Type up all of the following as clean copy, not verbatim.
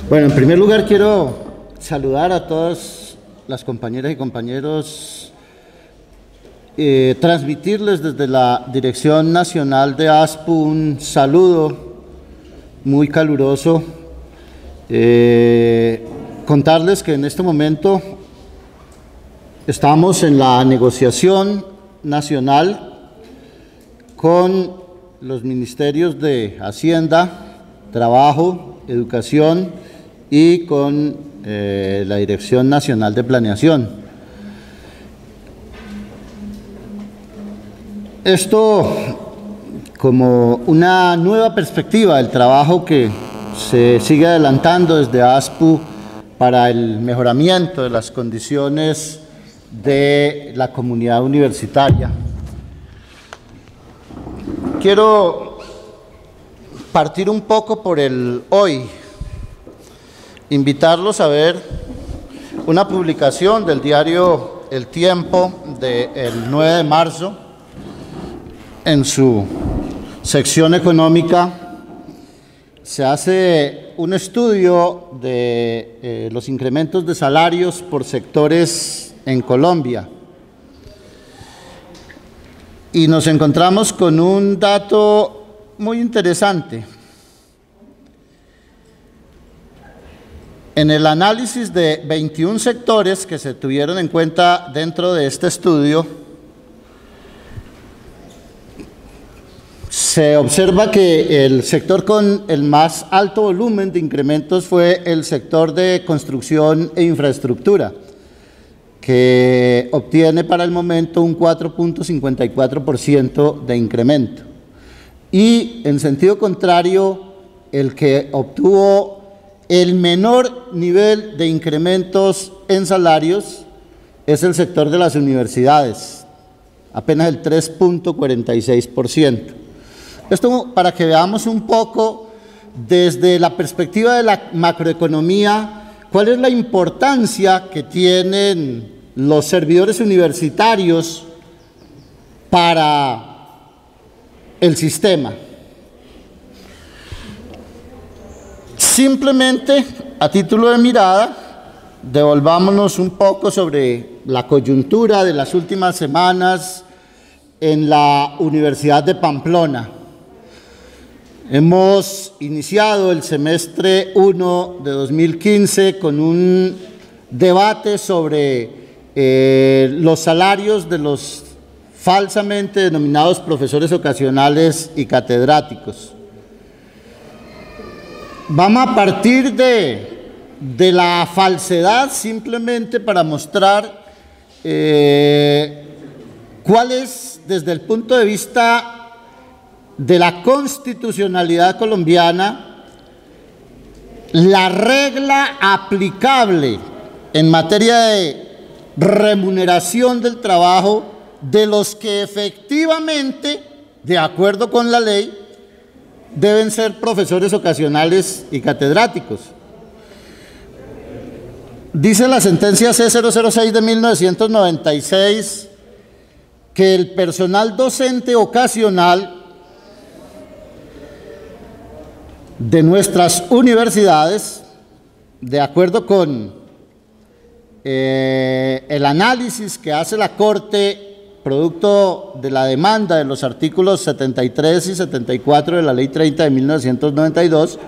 Bueno, en primer lugar quiero saludar a todas las compañeras y compañeros, transmitirles desde la Dirección Nacional de ASPU un saludo muy caluroso, contarles que en este momento estamos en la negociación nacional con los ministerios de Hacienda, Trabajo, Educación y con la Dirección Nacional de Planeación. Esto como una nueva perspectiva del trabajo que se sigue adelantando desde ASPU para el mejoramiento de las condiciones de la comunidad universitaria. Quiero partir un poco por el hoy, invitarlos a ver una publicación del diario El Tiempo del 9 de marzo, en su sección económica. Se hace un estudio de los incrementos de salarios por sectores en Colombia. Y nos encontramos con un dato muy interesante. En el análisis de 21 sectores que se tuvieron en cuenta dentro de este estudio, se observa que el sector con el más alto volumen de incrementos fue el sector de construcción e infraestructura, que obtiene para el momento un 4.54% de incremento. Y en sentido contrario, el que obtuvo el menor nivel de incrementos en salarios es el sector de las universidades, apenas el 3.46%. Esto para que veamos un poco desde la perspectiva de la macroeconomía, cuál es la importancia que tienen los servidores universitarios para el sistema. Simplemente, a título de mirada, devolvámonos un poco sobre la coyuntura de las últimas semanas en la Universidad de Pamplona. Hemos iniciado el semestre 1 de 2015 con un debate sobre los salarios de los falsamente denominados profesores ocasionales y catedráticos. Vamos a partir de la falsedad simplemente para mostrar cuál es, desde el punto de vista de la constitucionalidad colombiana, la regla aplicable en materia de remuneración del trabajo de los que efectivamente, de acuerdo con la ley, deben ser profesores ocasionales y catedráticos. Dice la sentencia C006 de 1996 que el personal docente ocasional de nuestras universidades, de acuerdo con el análisis que hace la Corte producto de la demanda de los artículos 73 y 74 de la Ley 30 de 1992,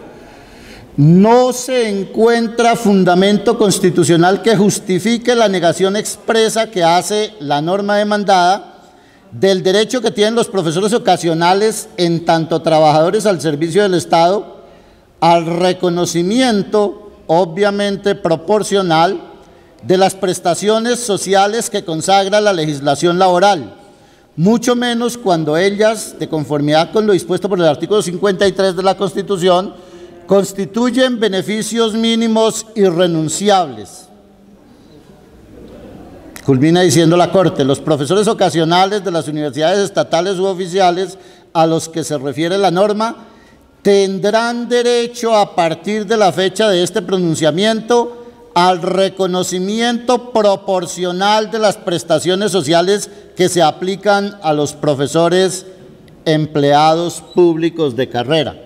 no se encuentra fundamento constitucional que justifique la negación expresa que hace la norma demandada del derecho que tienen los profesores ocasionales, en tanto trabajadores al servicio del Estado, al reconocimiento, obviamente proporcional, de las prestaciones sociales que consagra la legislación laboral, mucho menos cuando ellas, de conformidad con lo dispuesto por el artículo 53 de la Constitución, constituyen beneficios mínimos irrenunciables. Culmina diciendo la Corte: los profesores ocasionales de las universidades estatales u oficiales a los que se refiere la norma tendrán derecho a partir de la fecha de este pronunciamiento al reconocimiento proporcional de las prestaciones sociales que se aplican a los profesores empleados públicos de carrera.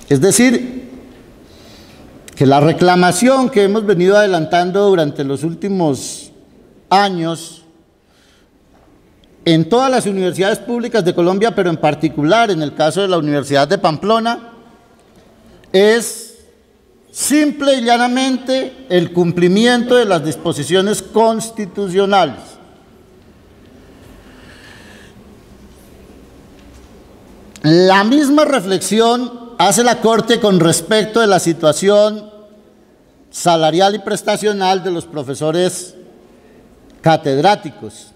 Es decir, que la reclamación que hemos venido adelantando durante los últimos años en todas las universidades públicas de Colombia, pero en particular en el caso de la Universidad de Pamplona, es simple y llanamente el cumplimiento de las disposiciones constitucionales. La misma reflexión hace la Corte con respecto de la situación salarial y prestacional de los profesores catedráticos.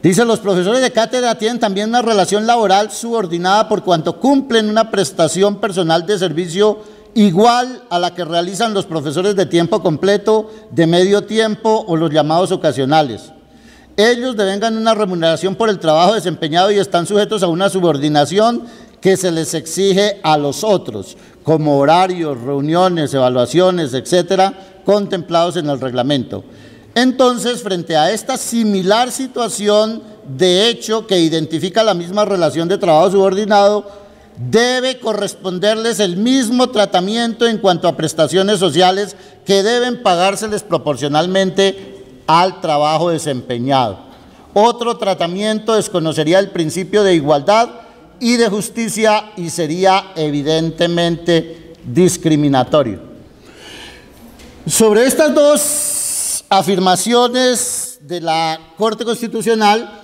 Dice, los profesores de cátedra tienen también una relación laboral subordinada por cuanto cumplen una prestación personal de servicio igual a la que realizan los profesores de tiempo completo, de medio tiempo o los llamados ocasionales. Ellos devengan una remuneración por el trabajo desempeñado y están sujetos a una subordinación que se les exige a los otros, como horarios, reuniones, evaluaciones, etcétera, contemplados en el reglamento. Entonces, frente a esta similar situación de hecho que identifica la misma relación de trabajo subordinado, debe corresponderles el mismo tratamiento en cuanto a prestaciones sociales que deben pagárseles proporcionalmente al trabajo desempeñado. Otro tratamiento desconocería el principio de igualdad y de justicia y sería evidentemente discriminatorio. Sobre estas dos afirmaciones de la Corte Constitucional,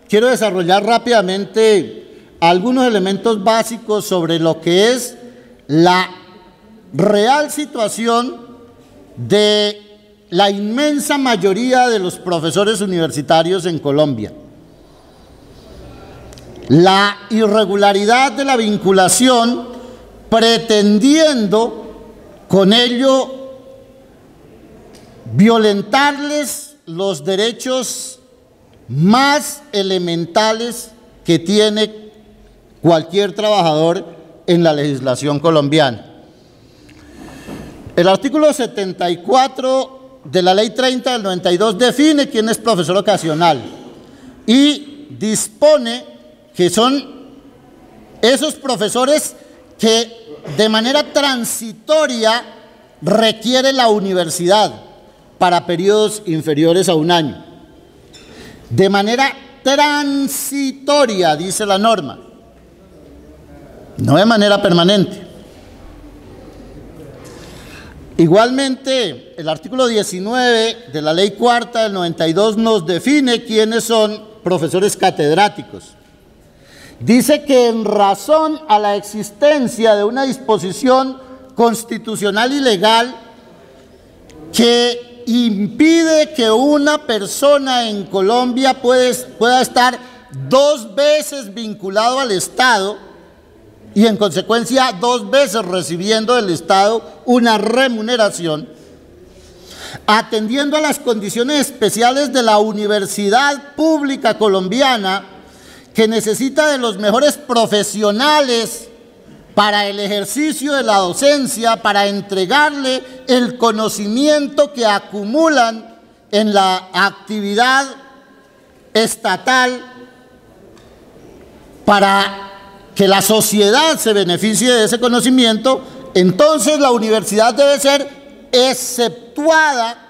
quiero desarrollar rápidamente algunos elementos básicos sobre lo que es la real situación de la inmensa mayoría de los profesores universitarios en Colombia. La irregularidad de la vinculación, pretendiendo con ello violentarles los derechos más elementales que tiene cualquier trabajador en la legislación colombiana. El artículo 74 de la Ley 30 del 92 define quién es profesor ocasional y dispone que son esos profesores que de manera transitoria requiere la universidad para periodos inferiores a un año. De manera transitoria, dice la norma, no de manera permanente. Igualmente, el artículo 19 de la Ley Cuarta del 92 nos define quiénes son profesores catedráticos. Dice que en razón a la existencia de una disposición constitucional y legal que impide que una persona en Colombia pueda estar 2 veces vinculado al Estado y en consecuencia 2 veces recibiendo del Estado una remuneración, atendiendo a las condiciones especiales de la universidad pública colombiana, que necesita de los mejores profesionales para el ejercicio de la docencia, para entregarle el conocimiento que acumulan en la actividad estatal, para que la sociedad se beneficie de ese conocimiento. Entonces la universidad debe ser exceptuada,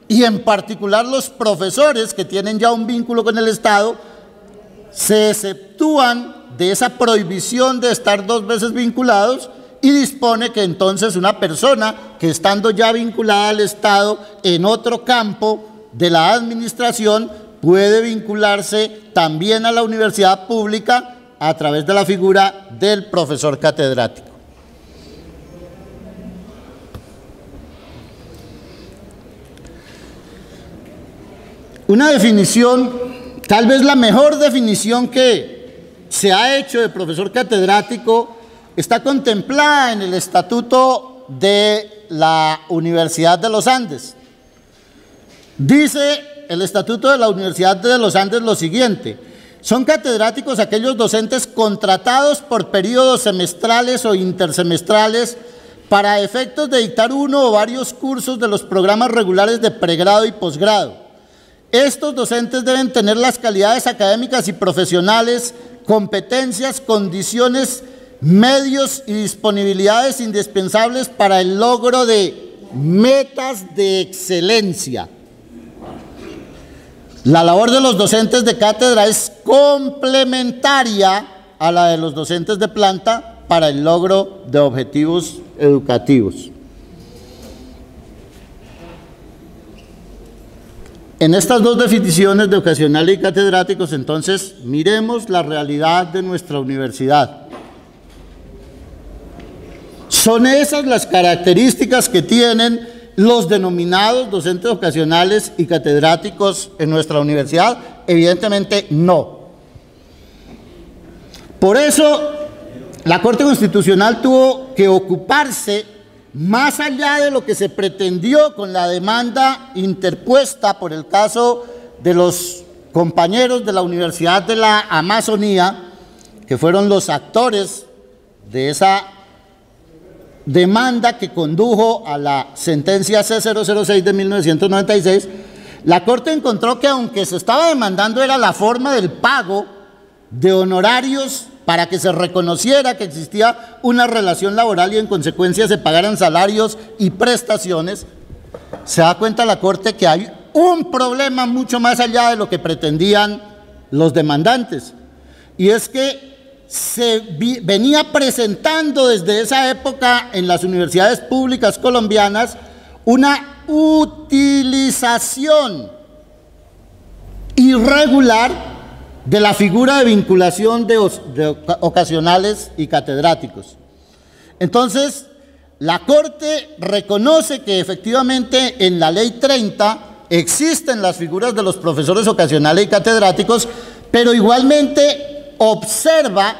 y en particular los profesores que tienen ya un vínculo con el Estado se exceptúan de esa prohibición de estar 2 veces vinculados, y dispone que entonces una persona que estando ya vinculada al Estado en otro campo de la administración puede vincularse también a la universidad pública a través de la figura del profesor catedrático. Una definición, tal vez la mejor definición que se ha hecho de profesor catedrático, está contemplada en el Estatuto de la Universidad de los Andes. Dice el Estatuto de la Universidad de los Andes lo siguiente: son catedráticos aquellos docentes contratados por periodos semestrales o intersemestrales para efectos de dictar uno o varios cursos de los programas regulares de pregrado y posgrado. Estos docentes deben tener las calidades académicas y profesionales, competencias, condiciones medios y disponibilidades indispensables para el logro de metas de excelencia. La labor de los docentes de cátedra es complementaria a la de los docentes de planta para el logro de objetivos educativos. En estas dos definiciones de ocasionales y catedráticos, entonces, miremos la realidad de nuestra universidad. ¿Son esas las características que tienen los denominados docentes ocasionales y catedráticos en nuestra universidad? Evidentemente no. Por eso, la Corte Constitucional tuvo que ocuparse, más allá de lo que se pretendió con la demanda interpuesta por el caso de los compañeros de la Universidad de la Amazonía, que fueron los actores de esa demanda que condujo a la sentencia C006 de 1996, la Corte encontró que aunque se estaba demandando era la forma del pago de honorarios para que se reconociera que existía una relación laboral y en consecuencia se pagaran salarios y prestaciones, se da cuenta la Corte que hay un problema mucho más allá de lo que pretendían los demandantes, y es que se venía presentando desde esa época en las universidades públicas colombianas una utilización irregular de la figura de vinculación de ocasionales y catedráticos. Entonces, la Corte reconoce que efectivamente en la Ley 30 existen las figuras de los profesores ocasionales y catedráticos, pero igualmente observa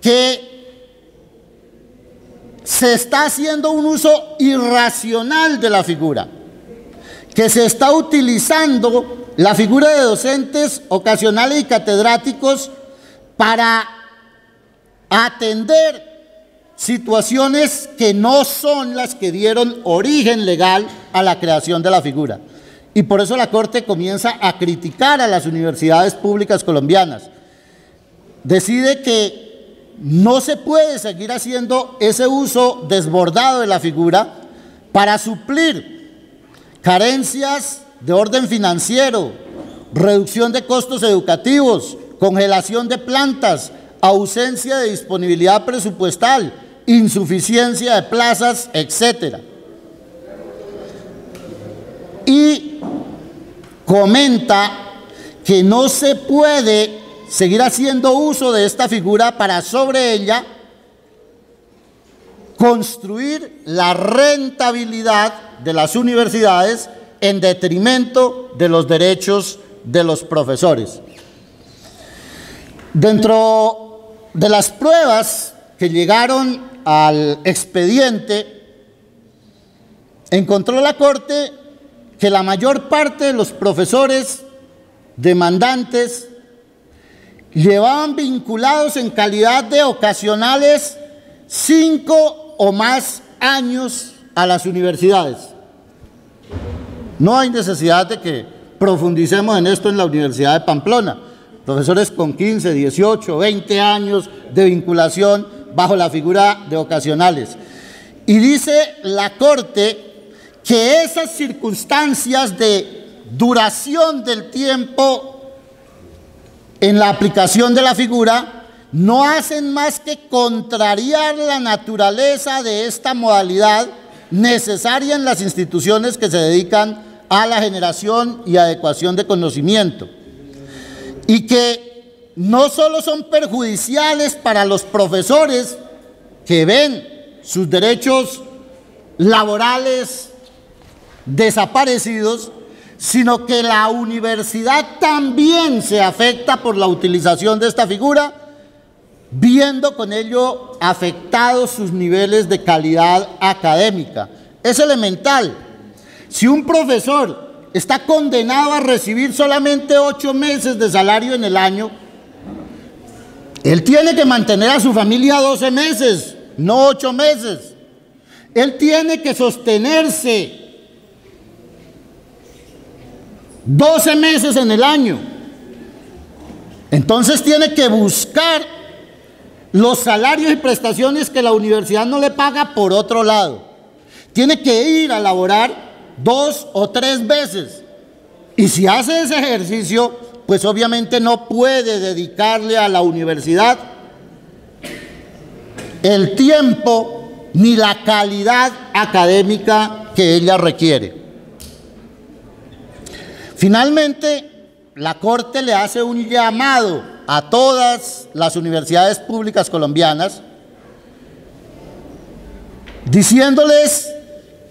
que se está haciendo un uso irracional de la figura, que se está utilizando la figura de docentes ocasionales y catedráticos para atender situaciones que no son las que dieron origen legal a la creación de la figura. Y por eso la Corte comienza a criticar a las universidades públicas colombianas. Decide que no se puede seguir haciendo ese uso desbordado de la figura para suplir carencias de orden financiero, reducción de costos educativos, congelación de plantas, ausencia de disponibilidad presupuestal, insuficiencia de plazas, etc. Y comenta que no se puede seguir haciendo uso de esta figura para sobre ella construir la rentabilidad de las universidades en detrimento de los derechos de los profesores. Dentro de las pruebas que llegaron al expediente, encontró la Corte que la mayor parte de los profesores demandantes llevaban vinculados en calidad de ocasionales 5 o más años a las universidades. No hay necesidad de que profundicemos en esto en la Universidad de Pamplona. Profesores con 15, 18, 20 años de vinculación bajo la figura de ocasionales. Y dice la Corte que esas circunstancias de duración del tiempo en la aplicación de la figura no hacen más que contrariar la naturaleza de esta modalidad necesaria en las instituciones que se dedican a la generación y adecuación de conocimiento, y que no solo son perjudiciales para los profesores que ven sus derechos laborales desaparecidos, sino que la universidad también se afecta por la utilización de esta figura, viendo con ello afectados sus niveles de calidad académica. Es elemental. Si un profesor está condenado a recibir solamente 8 meses de salario en el año, él tiene que mantener a su familia 12 meses, no 8 meses. Él tiene que sostenerse 12 meses en el año. Entonces tiene que buscar los salarios y prestaciones que la universidad no le paga por otro lado. Tiene que ir a laborar 2 o 3 veces. Y si hace ese ejercicio, pues obviamente no puede dedicarle a la universidad el tiempo ni la calidad académica que ella requiere. Finalmente, la Corte le hace un llamado a todas las universidades públicas colombianas, diciéndoles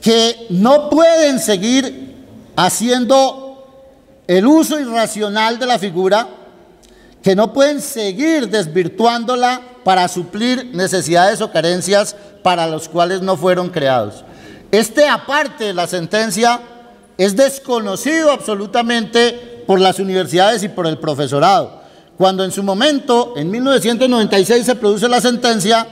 que no pueden seguir haciendo el uso irracional de la figura, que no pueden seguir desvirtuándola para suplir necesidades o carencias para los cuales no fueron creados. Este, aparte de la sentencia, es desconocido absolutamente por las universidades y por el profesorado. Cuando en su momento, en 1996, se produce la sentencia,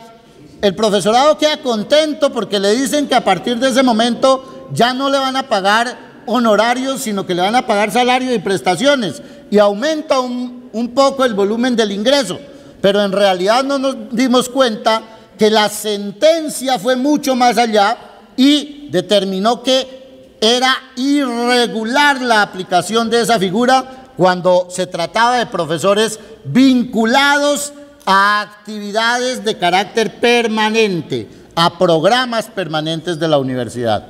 el profesorado queda contento porque le dicen que a partir de ese momento ya no le van a pagar honorarios, sino que le van a pagar salarios y prestaciones, y aumenta un poco el volumen del ingreso. Pero en realidad no nos dimos cuenta que la sentencia fue mucho más allá y determinó que era irregular la aplicación de esa figura cuando se trataba de profesores vinculados a actividades de carácter permanente, a programas permanentes de la universidad.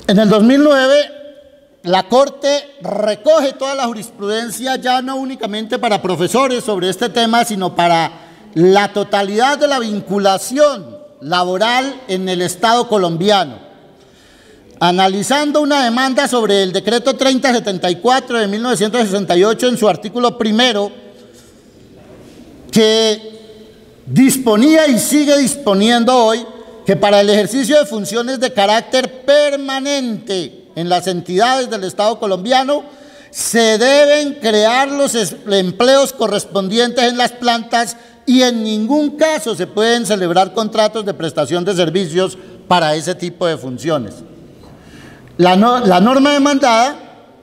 En el 2009, la Corte recoge toda la jurisprudencia, ya no únicamente para profesores sobre este tema, sino para la totalidad de la vinculación laboral en el Estado colombiano. Analizando una demanda sobre el decreto 3074 de 1968 en su artículo primero, que disponía y sigue disponiendo hoy que para el ejercicio de funciones de carácter permanente en las entidades del Estado colombiano se deben crear los empleos correspondientes en las plantas y en ningún caso se pueden celebrar contratos de prestación de servicios para ese tipo de funciones. La norma demandada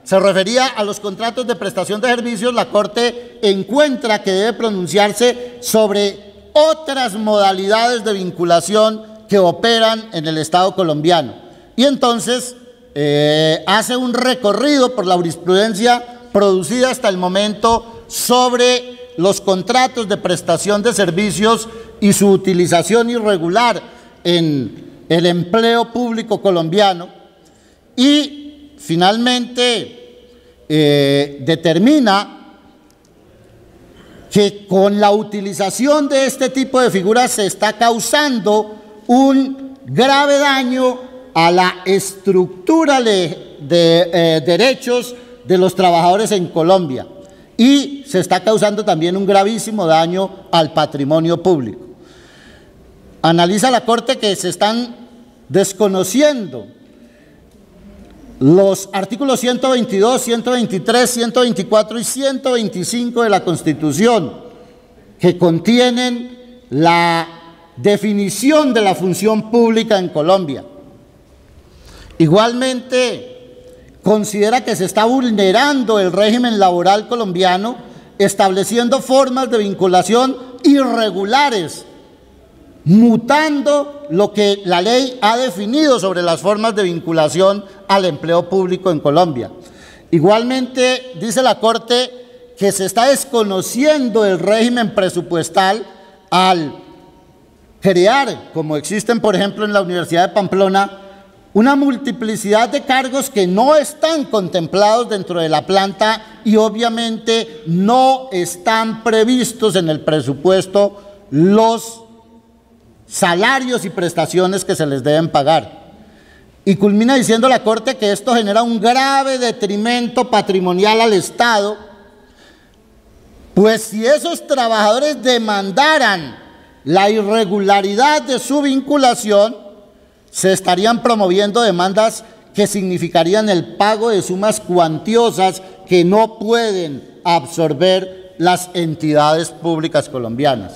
se refería a los contratos de prestación de servicios. La Corte encuentra que debe pronunciarse sobre otras modalidades de vinculación que operan en el Estado colombiano. Y entonces hace un recorrido por la jurisprudencia producida hasta el momento sobre los contratos de prestación de servicios y su utilización irregular en el empleo público colombiano, y finalmente determina que con la utilización de este tipo de figuras se está causando un grave daño a la estructura de derechos de los trabajadores en Colombia, y se está causando también un gravísimo daño al patrimonio público. Analiza la Corte que se están desconociendo los artículos 122, 123, 124 y 125 de la Constitución, que contienen la definición de la función pública en Colombia. Igualmente, considera que se está vulnerando el régimen laboral colombiano, estableciendo formas de vinculación irregulares, mutando lo que la ley ha definido sobre las formas de vinculación al empleo público en Colombia. Igualmente, dice la Corte que se está desconociendo el régimen presupuestal al crear, como existen por ejemplo en la Universidad de Pamplona, una multiplicidad de cargos que no están contemplados dentro de la planta y obviamente no están previstos en el presupuesto los salarios y prestaciones que se les deben pagar. Y culmina diciendo la Corte que esto genera un grave detrimento patrimonial al Estado, pues si esos trabajadores demandaran la irregularidad de su vinculación, se estarían promoviendo demandas que significarían el pago de sumas cuantiosas que no pueden absorber las entidades públicas colombianas.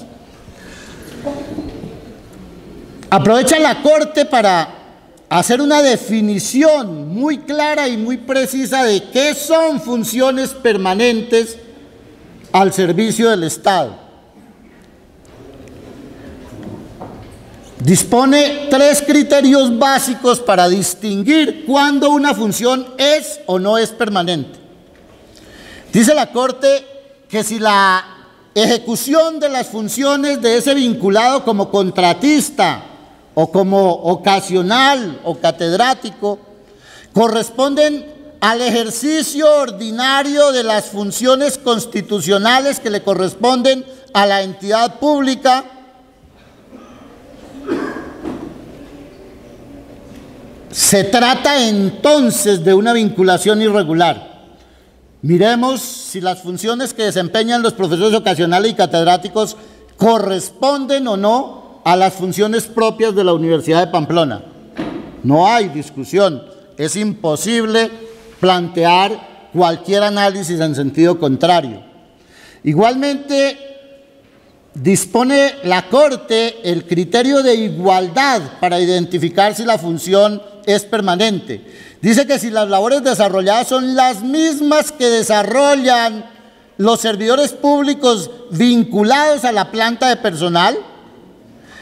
Aprovecha la Corte para hacer una definición muy clara y muy precisa de qué son funciones permanentes al servicio del Estado. Dispone 3 criterios básicos para distinguir cuándo una función es o no es permanente. Dice la Corte que si la ejecución de las funciones de ese vinculado como contratista o como ocasional o catedrático corresponden al ejercicio ordinario de las funciones constitucionales que le corresponden a la entidad pública, se trata entonces de una vinculación irregular. Miremos si las funciones que desempeñan los profesores ocasionales y catedráticos corresponden o no a las funciones propias de la Universidad de Pamplona. No hay discusión, es imposible plantear cualquier análisis en sentido contrario. Igualmente, dispone la Corte el criterio de igualdad para identificar si la función es permanente. Dice que si las labores desarrolladas son las mismas que desarrollan los servidores públicos vinculados a la planta de personal,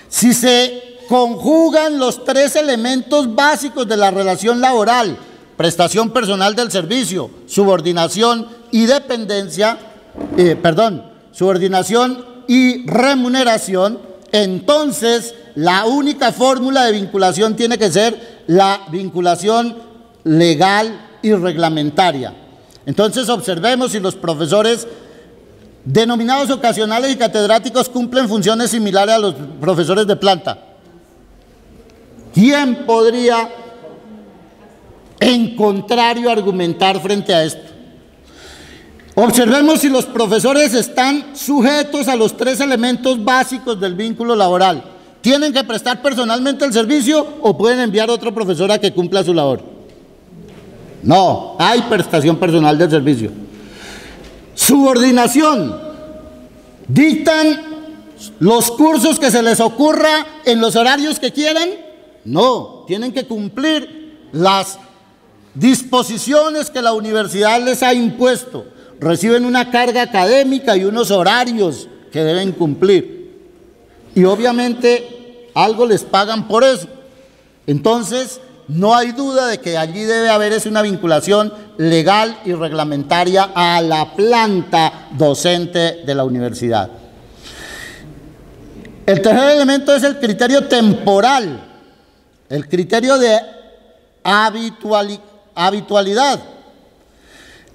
si se conjugan los 3 elementos básicos de la relación laboral, prestación personal del servicio, subordinación y dependencia, subordinación y remuneración, entonces la única fórmula de vinculación tiene que ser la vinculación legal y reglamentaria. Entonces observemos si los profesores denominados ocasionales y catedráticos cumplen funciones similares a los profesores de planta. ¿Quién podría en contrario argumentar frente a esto? Observemos si los profesores están sujetos a los 3 elementos básicos del vínculo laboral. ¿Tienen que prestar personalmente el servicio o pueden enviar a otro profesor a que cumpla su labor? No, hay prestación personal del servicio. Subordinación. ¿Dictan los cursos que se les ocurra en los horarios que quieran? No, tienen que cumplir las disposiciones que la universidad les ha impuesto. Reciben una carga académica y unos horarios que deben cumplir. Y obviamente algo les pagan por eso. Entonces, no hay duda de que allí debe haber una vinculación legal y reglamentaria a la planta docente de la universidad. El tercer elemento es el criterio temporal, el criterio de habitualidad.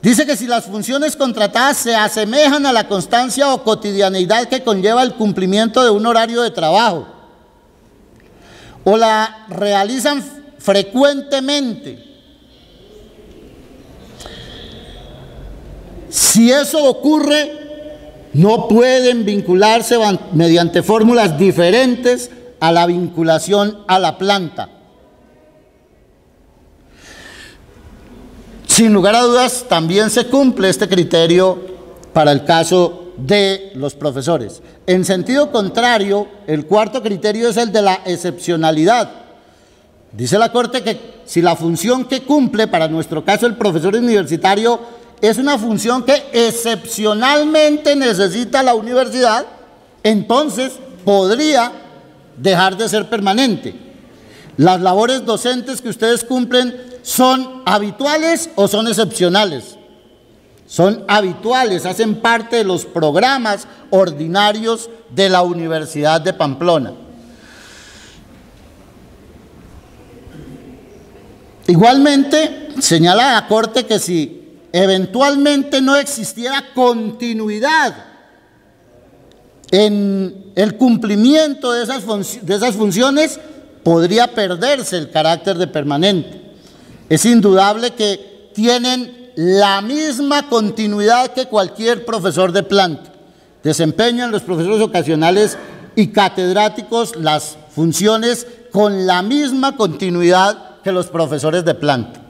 Dice que si las funciones contratadas se asemejan a la constancia o cotidianeidad que conlleva el cumplimiento de un horario de trabajo, o la realizan frecuentemente, si eso ocurre, no pueden vincularse mediante fórmulas diferentes a la vinculación a la planta. Sin lugar a dudas, también se cumple este criterio para el caso de los profesores. En sentido contrario, el cuarto criterio es el de la excepcionalidad. Dice la Corte que si la función que cumple, para nuestro caso el profesor universitario, es una función que excepcionalmente necesita la universidad, entonces podría dejar de ser permanente. ¿Las labores docentes que ustedes cumplen son habituales o son excepcionales? Son habituales, hacen parte de los programas ordinarios de la Universidad de Pamplona. Igualmente, señala la Corte que si eventualmente no existiera continuidad en el cumplimiento de esas funciones, podría perderse el carácter de permanente. Es indudable que tienen la misma continuidad que cualquier profesor de planta. Desempeñan los profesores ocasionales y catedráticos las funciones con la misma continuidad que los profesores de planta.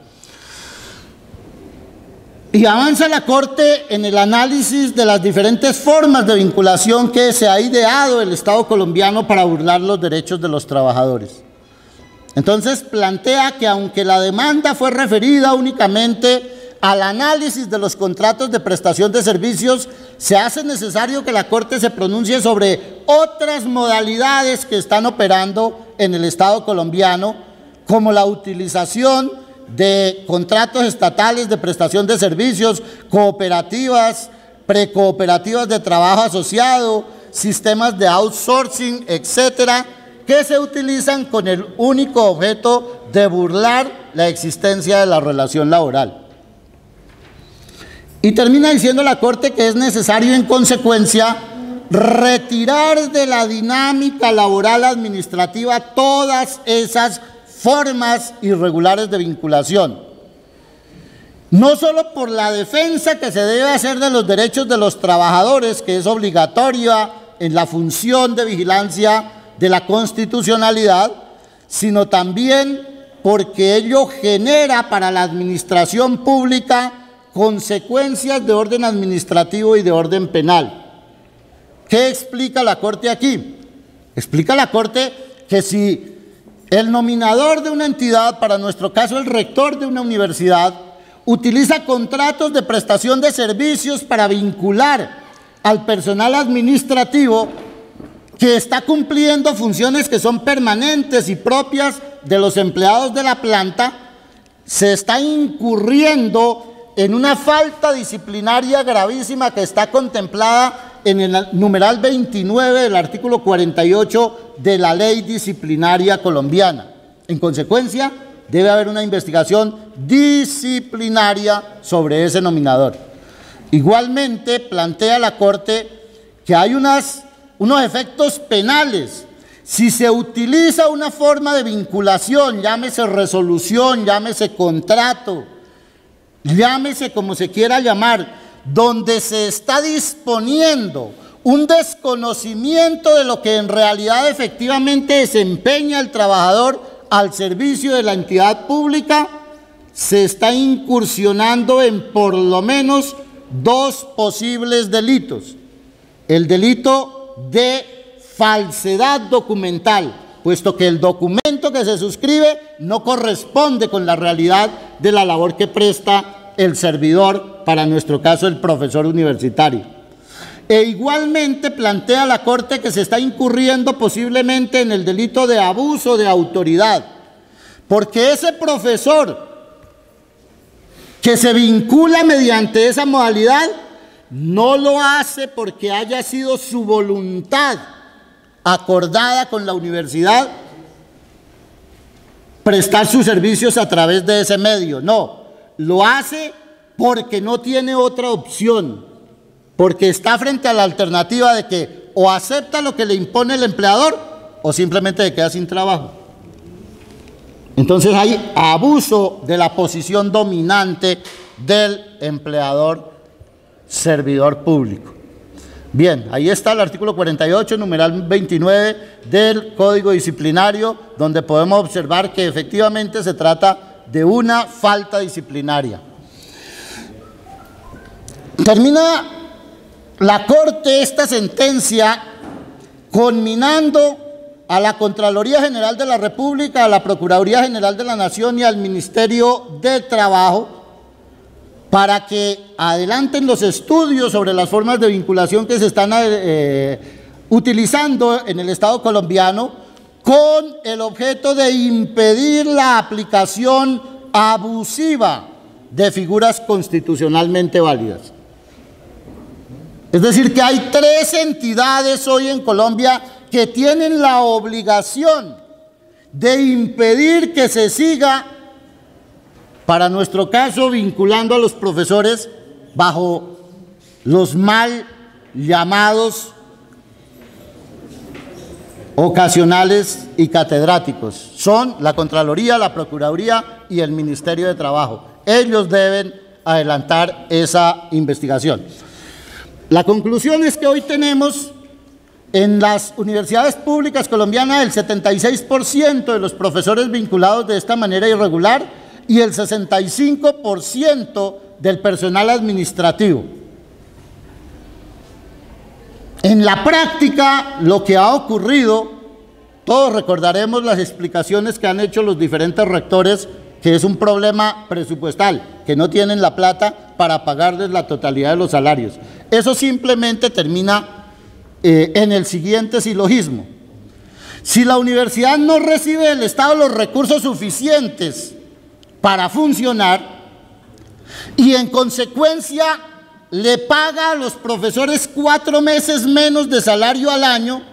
Y avanza la Corte en el análisis de las diferentes formas de vinculación que se ha ideado el Estado colombiano para burlar los derechos de los trabajadores. Entonces plantea que aunque la demanda fue referida únicamente al análisis de los contratos de prestación de servicios, se hace necesario que la Corte se pronuncie sobre otras modalidades que están operando en el Estado colombiano, como la utilización de contratos estatales de prestación de servicios, cooperativas, precooperativas de trabajo asociado, sistemas de outsourcing, etcétera, que se utilizan con el único objeto de burlar la existencia de la relación laboral. Y termina diciendo la Corte que es necesario, en consecuencia, retirar de la dinámica laboral administrativa todas esas formas irregulares de vinculación, no solo por la defensa que se debe hacer de los derechos de los trabajadores, que es obligatoria en la función de vigilancia de la constitucionalidad, sino también porque ello genera para la administración pública consecuencias de orden administrativo y de orden penal. ¿Qué explica la Corte aquí? Explica la Corte que si el nominador de una entidad, para nuestro caso el rector de una universidad, utiliza contratos de prestación de servicios para vincular al personal administrativo que está cumpliendo funciones que son permanentes y propias de los empleados de la planta, se está incurriendo en una falta disciplinaria gravísima que está contemplada en el numeral 29 del artículo 48 de la Ley Disciplinaria colombiana. En consecuencia, debe haber una investigación disciplinaria sobre ese nominador. Igualmente, plantea la Corte que hay unos efectos penales. Si se utiliza una forma de vinculación, llámese resolución, llámese contrato, llámese como se quiera llamar, donde se está disponiendo un desconocimiento de lo que en realidad efectivamente desempeña el trabajador al servicio de la entidad pública, se está incursionando en por lo menos dos posibles delitos. El delito de falsedad documental, puesto que el documento que se suscribe no corresponde con la realidad de la labor que presta el servidor, para nuestro caso el profesor universitario. E igualmente plantea la Corte que se está incurriendo posiblemente en el delito de abuso de autoridad, porque ese profesor que se vincula mediante esa modalidad no lo hace porque haya sido su voluntad acordada con la universidad prestar sus servicios a través de ese medio, no, lo hace porque no tiene otra opción, porque está frente a la alternativa de que o acepta lo que le impone el empleador o simplemente se queda sin trabajo. Entonces hay abuso de la posición dominante del empleador servidor público. Bien, ahí está el artículo 48, numeral 29 del Código Disciplinario, donde podemos observar que efectivamente se trata de una falta disciplinaria. Termina la Corte esta sentencia conminando a la Contraloría General de la República, a la Procuraduría General de la Nación y al Ministerio de Trabajo para que adelanten los estudios sobre las formas de vinculación que se están utilizando en el Estado colombiano con el objeto de impedir la aplicación abusiva de figuras constitucionalmente válidas. Es decir, que hay 3 entidades hoy en Colombia que tienen la obligación de impedir que se siga, para nuestro caso, vinculando a los profesores bajo los mal llamados ocasionales y catedráticos. Son la Contraloría, la Procuraduría y el Ministerio de Trabajo. Ellos deben adelantar esa investigación. La conclusión es que hoy tenemos en las universidades públicas colombianas el 76% de los profesores vinculados de esta manera irregular y el 65% del personal administrativo. En la práctica, lo que ha ocurrido, todos recordaremos las explicaciones que han hecho los diferentes rectores que es un problema presupuestal, que no tienen la plata para pagarles la totalidad de los salarios. Eso simplemente termina en el siguiente silogismo. Si la universidad no recibe del Estado los recursos suficientes para funcionar y en consecuencia le paga a los profesores 4 meses menos de salario al año,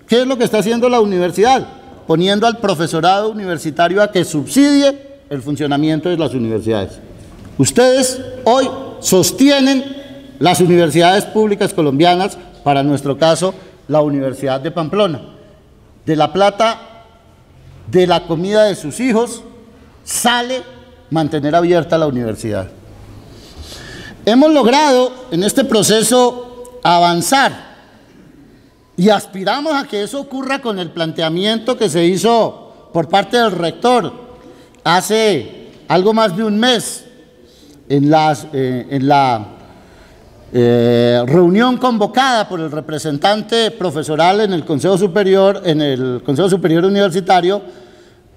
¿qué es lo que está haciendo la universidad? Poniendo al profesorado universitario a que subsidie el funcionamiento de las universidades. Ustedes hoy sostienen las universidades públicas colombianas, para nuestro caso, la Universidad de Pamplona. De la plata de la comida de sus hijos sale mantener abierta la universidad. Hemos logrado en este proceso avanzar y aspiramos a que eso ocurra con el planteamiento que se hizo por parte del rector hace algo más de un mes en la reunión convocada por el representante profesoral en el Consejo Superior Universitario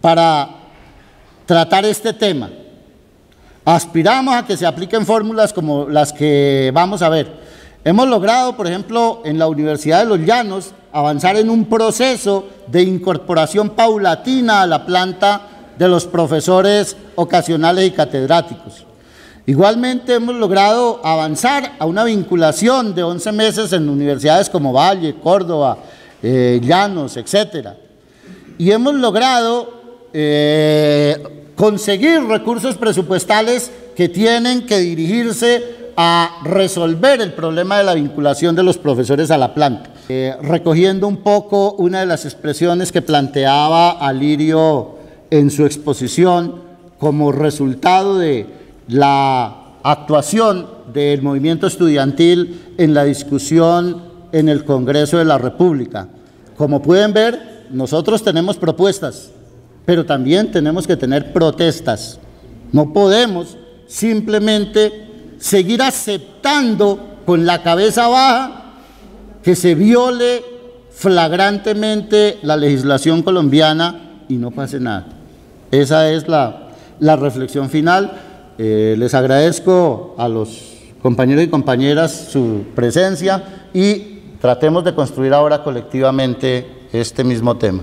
para tratar este tema. Aspiramos a que se apliquen fórmulas como las que vamos a ver. Hemos logrado, por ejemplo, en la Universidad de Los Llanos, avanzar en un proceso de incorporación paulatina a la planta de los profesores ocasionales y catedráticos. Igualmente hemos logrado avanzar a una vinculación de 11 meses en universidades como Valle, Córdoba, Llanos, etcétera. Y hemos logrado conseguir recursos presupuestales que tienen que dirigirse a resolver el problema de la vinculación de los profesores a la planta. Recogiendo un poco una de las expresiones que planteaba Alirio en su exposición como resultado de la actuación del movimiento estudiantil en la discusión en el Congreso de la República. Como pueden ver, nosotros tenemos propuestas, pero también tenemos que tener protestas. No podemos simplemente seguir aceptando con la cabeza baja que se viole flagrantemente la legislación colombiana y no pase nada. Esa es la reflexión final. Les agradezco a los compañeros y compañeras su presencia y tratemos de construir ahora colectivamente este mismo tema.